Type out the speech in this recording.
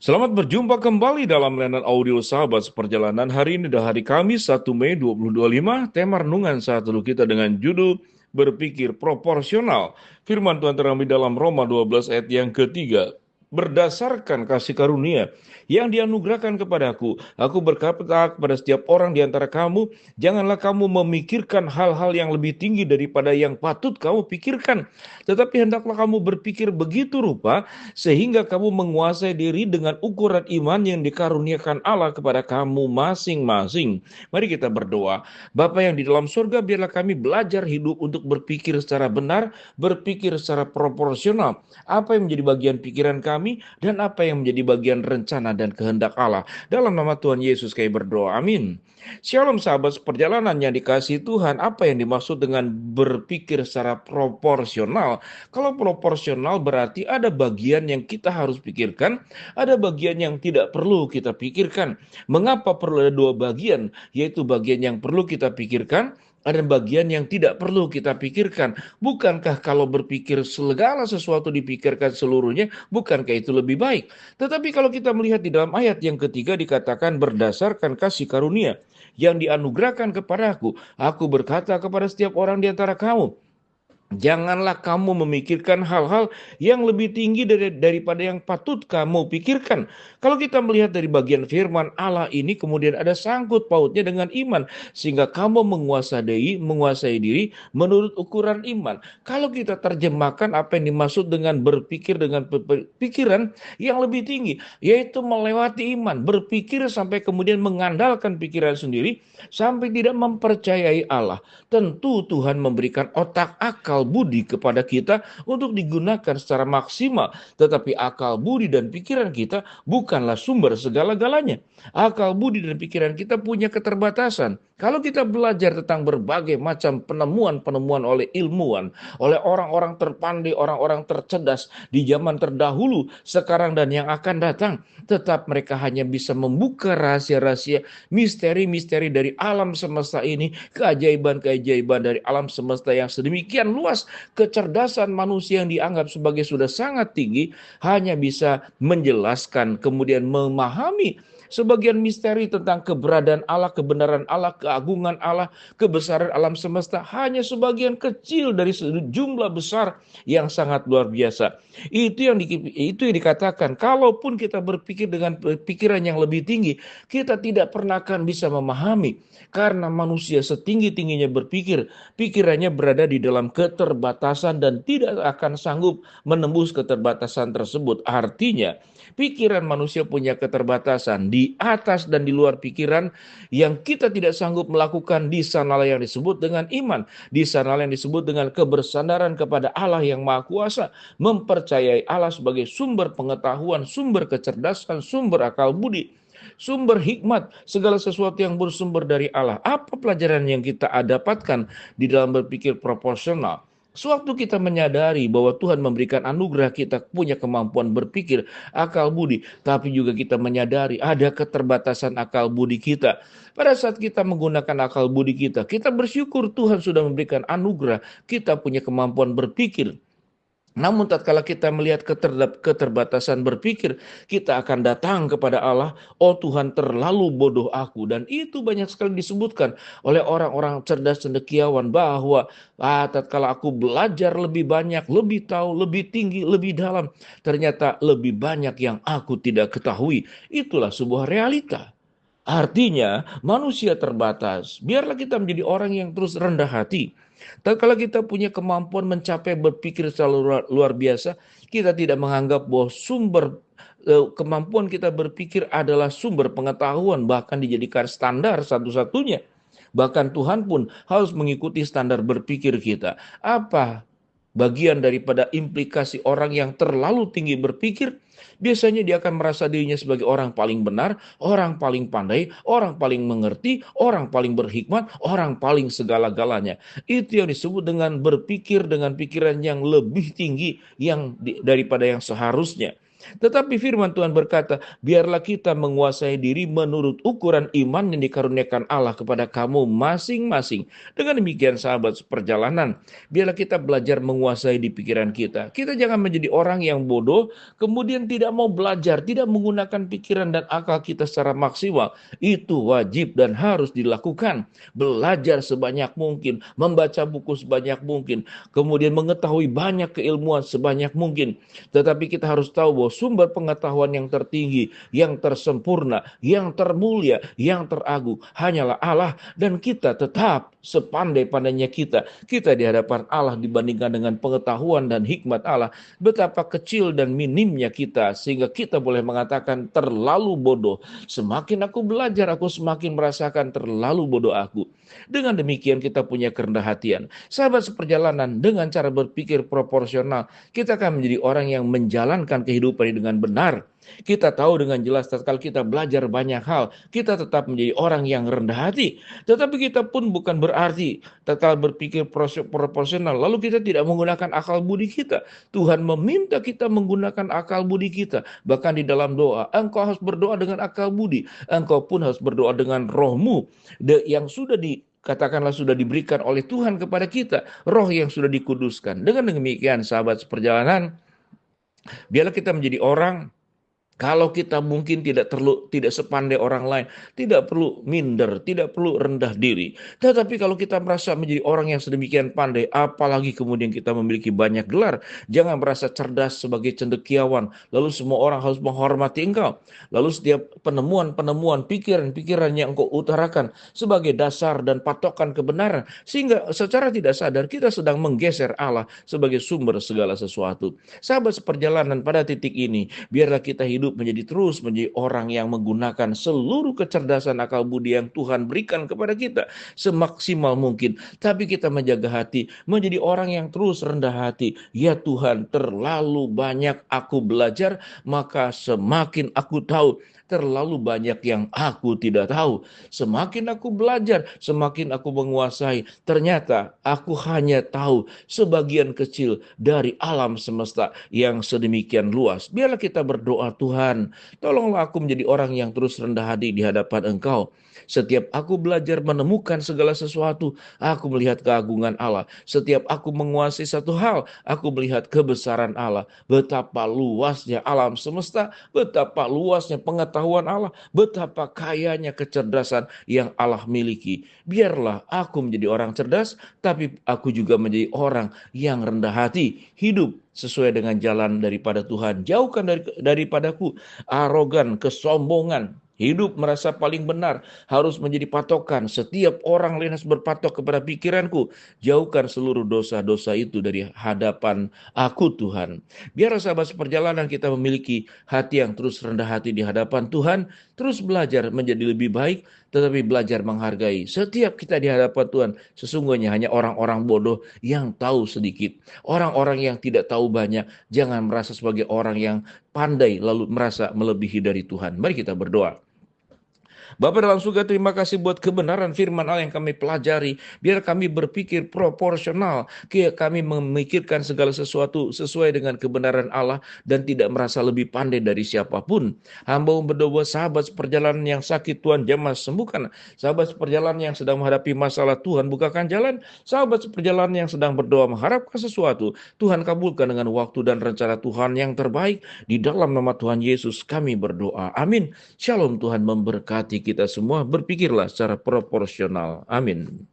Selamat berjumpa kembali dalam layanan audio Sahabat Seperjalanan. Hari ini adalah hari Kamis 1 Mei 2025. Tema renungan saat teduh kita dengan judul Berpikir Proporsional. Firman Tuhan terambil dalam Roma 12 ayat yang ketiga. Berdasarkan kasih karunia yang dianugerahkan kepadaku, aku berkata kepada setiap orang di antara kamu, janganlah kamu memikirkan hal-hal yang lebih tinggi daripada yang patut kamu pikirkan, tetapi hendaklah kamu berpikir begitu rupa sehingga kamu menguasai diri dengan ukuran iman yang dikaruniakan Allah kepada kamu masing-masing. Mari kita berdoa. Bapa yang di dalam surga, biarlah kami belajar hidup untuk berpikir secara benar, berpikir secara proporsional. Apa yang menjadi bagian pikiran kami dan apa yang menjadi bagian rencana dan kehendak Allah. Dalam nama Tuhan Yesus kami berdoa. Amin. Shalom sahabat perjalanan yang dikasihi Tuhan. Apa yang dimaksud dengan berpikir secara proporsional? Kalau proporsional berarti ada bagian yang kita harus pikirkan, ada bagian yang tidak perlu kita pikirkan. Mengapa perlu ada dua bagian? Yaitu bagian yang perlu kita pikirkan, ada bagian yang tidak perlu kita pikirkan. Bukankah kalau berpikir segala sesuatu dipikirkan seluruhnya, bukankah itu lebih baik? Tetapi kalau kita melihat di dalam ayat yang ketiga dikatakan berdasarkan kasih karunia yang dianugerahkan kepadaku, aku berkata kepada setiap orang di antara kamu, janganlah kamu memikirkan hal-hal yang lebih tinggi daripada yang patut kamu pikirkan. Kalau kita melihat dari bagian firman Allah ini, kemudian ada sangkut pautnya dengan iman, sehingga kamu menguasai diri menurut ukuran iman. Kalau kita terjemahkan apa yang dimaksud dengan berpikir dengan pikiran yang lebih tinggi, yaitu melewati iman, berpikir sampai kemudian mengandalkan pikiran sendiri, sampai tidak mempercayai Allah. Tentu Tuhan memberikan otak akal budi kepada kita untuk digunakan secara maksimal. Tetapi akal budi dan pikiran kita bukanlah sumber segala-galanya. Akal budi dan pikiran kita punya keterbatasan. Kalau kita belajar tentang berbagai macam penemuan-penemuan oleh ilmuwan, oleh orang-orang terpandai, orang-orang tercerdas di zaman terdahulu, sekarang dan yang akan datang, tetap mereka hanya bisa membuka rahasia-rahasia, misteri-misteri dari alam semesta ini, keajaiban-keajaiban dari alam semesta yang sedemikian luas. Kecerdasan manusia yang dianggap sebagai sudah sangat tinggi hanya bisa menjelaskan, kemudian memahami sebagian misteri tentang keberadaan Allah, kebenaran Allah, keagungan Allah, kebesaran alam semesta, hanya sebagian kecil dari jumlah besar yang sangat luar biasa. Itu yang dikatakan, kalaupun kita berpikir dengan pikiran yang lebih tinggi, kita tidak pernah akan bisa memahami, karena manusia setinggi-tingginya berpikir, pikirannya berada di dalam keterbatasan dan tidak akan sanggup menembus keterbatasan tersebut. Artinya, pikiran manusia punya keterbatasan di atas dan di luar pikiran yang kita tidak sanggup melakukan. Di sanalah yang disebut dengan iman, di sanalah yang disebut dengan kebersandaran kepada Allah yang Maha Kuasa, mempercayai Allah sebagai sumber pengetahuan, sumber kecerdasan, sumber akal budi, sumber hikmat, segala sesuatu yang bersumber dari Allah. Apa pelajaran yang kita dapatkan di dalam berpikir proporsional? Sewaktu kita menyadari bahwa Tuhan memberikan anugerah, kita punya kemampuan berpikir, akal budi, tapi juga kita menyadari ada keterbatasan akal budi kita. Pada saat kita menggunakan akal budi kita, kita bersyukur Tuhan sudah memberikan anugerah, kita punya kemampuan berpikir. Namun tatkala kita melihat keterbatasan berpikir, kita akan datang kepada Allah, oh Tuhan, terlalu bodoh aku. Dan itu banyak sekali disebutkan oleh orang-orang cerdas cendekiawan, bahwa tatkala aku belajar lebih banyak, lebih tahu, lebih tinggi, lebih dalam, ternyata lebih banyak yang aku tidak ketahui. Itulah sebuah realita. Artinya manusia terbatas. Biarlah kita menjadi orang yang terus rendah hati. Dan kalau kita punya kemampuan mencapai berpikir secara luar biasa, kita tidak menganggap bahwa sumber kemampuan kita berpikir adalah sumber pengetahuan, bahkan dijadikan standar satu-satunya. Bahkan Tuhan pun harus mengikuti standar berpikir kita. Apa bagian daripada implikasi orang yang terlalu tinggi berpikir? Biasanya dia akan merasa dirinya sebagai orang paling benar, orang paling pandai, orang paling mengerti, orang paling berhikmat, orang paling segala-galanya. Itu yang disebut dengan berpikir dengan pikiran yang lebih tinggi daripada yang seharusnya. Tetapi firman Tuhan berkata, biarlah kita menguasai diri menurut ukuran iman yang dikaruniakan Allah kepada kamu masing-masing. Dengan demikian sahabat seperjalanan, biarlah kita belajar menguasai di pikiran kita. Kita jangan menjadi orang yang bodoh, kemudian tidak mau belajar, tidak menggunakan pikiran dan akal kita secara maksimal. Itu wajib dan harus dilakukan. Belajar sebanyak mungkin, membaca buku sebanyak mungkin, kemudian mengetahui banyak keilmuan sebanyak mungkin. Tetapi kita harus tahu bahwa sumber pengetahuan yang tertinggi, yang tersempurna, yang termulia, yang teragung hanyalah Allah, dan kita tetap sepandai-pandainya kita di hadapan Allah dibandingkan dengan pengetahuan dan hikmat Allah, betapa kecil dan minimnya kita sehingga kita boleh mengatakan terlalu bodoh. Semakin aku belajar, aku semakin merasakan terlalu bodoh aku. Dengan demikian kita punya kerendah hatian. Sahabat seperjalanan, dengan cara berpikir proporsional, kita akan menjadi orang yang menjalankan kehidupan ini dengan benar. Kita tahu dengan jelas tatkala kita belajar banyak hal, kita tetap menjadi orang yang rendah hati. Tetapi kita pun bukan berarti tatkala berpikir proporsional, lalu kita tidak menggunakan akal budi kita. Tuhan meminta kita menggunakan akal budi kita. Bahkan di dalam doa, engkau harus berdoa dengan akal budi. Engkau pun harus berdoa dengan rohmu yang sudah katakanlah sudah diberikan oleh Tuhan kepada kita, roh yang sudah dikuduskan. Dengan demikian sahabat seperjalanan, biarlah kita menjadi orang, kalau kita mungkin tidak sepandai orang lain, tidak perlu minder, tidak perlu rendah diri. Tetapi kalau kita merasa menjadi orang yang sedemikian pandai, apalagi kemudian kita memiliki banyak gelar, jangan merasa cerdas sebagai cendekiawan, lalu semua orang harus menghormati engkau. Lalu setiap penemuan-penemuan, pikiran-pikiran yang engkau utarakan sebagai dasar dan patokan kebenaran, sehingga secara tidak sadar kita sedang menggeser Allah sebagai sumber segala sesuatu. Sahabat seperjalanan, pada titik ini, biarlah kita hidup menjadi orang yang menggunakan seluruh kecerdasan akal budi yang Tuhan berikan kepada kita semaksimal mungkin. Tapi kita menjaga hati, menjadi orang yang terus rendah hati. Ya Tuhan, terlalu banyak aku belajar, maka semakin aku tahu terlalu banyak yang aku tidak tahu. Semakin aku belajar, semakin aku menguasai. Ternyata aku hanya tahu sebagian kecil dari alam semesta yang sedemikian luas. Biarlah kita berdoa, Tuhan, tolonglah aku menjadi orang yang terus rendah hati di hadapan Engkau. Setiap aku belajar menemukan segala sesuatu, aku melihat keagungan Allah. Setiap aku menguasai satu hal, aku melihat kebesaran Allah. Betapa luasnya alam semesta, betapa luasnya pengetahuan Allah, betapa kayanya kecerdasan yang Allah miliki. Biarlah aku menjadi orang cerdas, tapi aku juga menjadi orang yang rendah hati, hidup sesuai dengan jalan daripada Tuhan. Jauhkan daripadaku arogan, kesombongan, hidup merasa paling benar, harus menjadi patokan. Setiap orang lain harus berpatok kepada pikiranku. Jauhkan seluruh dosa-dosa itu dari hadapan aku, Tuhan. Biar sahabat seperjalanan kita memiliki hati yang terus rendah hati di hadapan Tuhan, terus belajar menjadi lebih baik, tetapi belajar menghargai. Setiap kita di hadapan Tuhan, sesungguhnya hanya orang-orang bodoh yang tahu sedikit. Orang-orang yang tidak tahu banyak, jangan merasa sebagai orang yang pandai lalu merasa melebihi dari Tuhan. Mari kita berdoa. Bapa dalam surga, terima kasih buat kebenaran firman Allah yang kami pelajari. Biar kami berpikir proporsional, kami memikirkan segala sesuatu sesuai dengan kebenaran Allah dan tidak merasa lebih pandai dari siapapun. Hamba berdoa sahabat seperjalanan yang sakit, Tuhan jamah sembuhkan. Sahabat seperjalanan yang sedang menghadapi masalah, Tuhan bukakan jalan. Sahabat seperjalanan yang sedang berdoa mengharapkan sesuatu, Tuhan kabulkan dengan waktu dan rencana Tuhan yang terbaik. Di dalam nama Tuhan Yesus kami berdoa. Amin. Shalom, Tuhan memberkati kita semua. Berpikirlah secara proporsional. Amin.